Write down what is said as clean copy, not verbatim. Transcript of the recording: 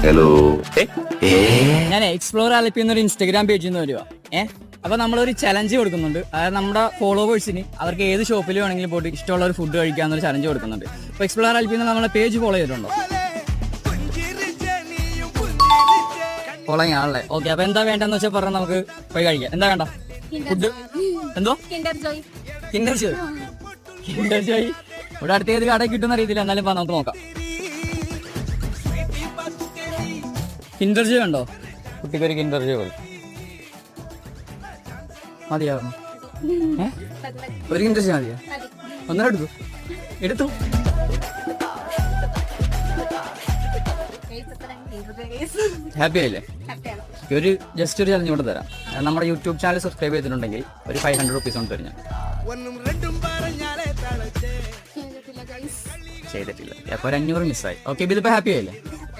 Hello. ഞാൻ explore Alleppey എന്നൊരു Instagram പേജിൽ നിന്ന് വരുവാ. അപ്പൊ നമ്മളൊരു ചലഞ്ച് കൊടുക്കുന്നുണ്ട്. അതായത് നമ്മുടെ ഫോളോവേഴ്സിന് അവർക്ക് ഏത് ഷോപ്പിൽ വേണമെങ്കിലും പോയിട്ട് ഇഷ്ടമുള്ള ഒരു ഫുഡ് കഴിക്കാന്നൊരു ചലഞ്ച് കൊടുക്കുന്നുണ്ട്. അപ്പൊ എക്സ്പ്ലോർ ആലപ്പി എന്ന് നമ്മളെ പേജ് ഫോളോ ചെയ്തിട്ടുണ്ടോ? ഫോളോ ആണല്ലേ. ഓക്കെ, അപ്പൊ എന്താ വേണ്ടെന്ന് വെച്ചാൽ പറഞ്ഞാൽ നമുക്ക് പോയി കഴിക്കാം. എന്താ വേണ്ട ഫുഡ്? എന്തോ കിൻഡർ ജോയ്. കിൻഡർ ജോയ് ഇവിടെ അടുത്ത ഏത് കടയിൽ കിട്ടുന്ന രീതിയിൽ എന്നാലും നമുക്ക് നോക്കാം. കിൻഡർ ജോയ് ഉണ്ടോ? കുട്ടിക്കൊരു കിൻഡർ ജോയ് മതിയാവും. ഒരു കിൻഡർ ജോയ് മതിയോ? ഒന്നര എടുത്തു. ഹാപ്പി ആയില്ലേ? ഒരു ജസ്റ്റ് ഒരു ചലഞ്ച് കൊണ്ട് തരാം. നമ്മുടെ യൂട്യൂബ് ചാനൽ സബ്സ്ക്രൈബ് ചെയ്തിട്ടുണ്ടെങ്കിൽ ഒരു 500 റുപ്പീസ് കൊണ്ട് തരും ഞാൻ. ചെയ്തിട്ടില്ല. അപ്പൊ ഒരു 500 മിസ്സായി. ഓക്കെ, ഇതിപ്പോ ഹാപ്പി ആയില്ലേ?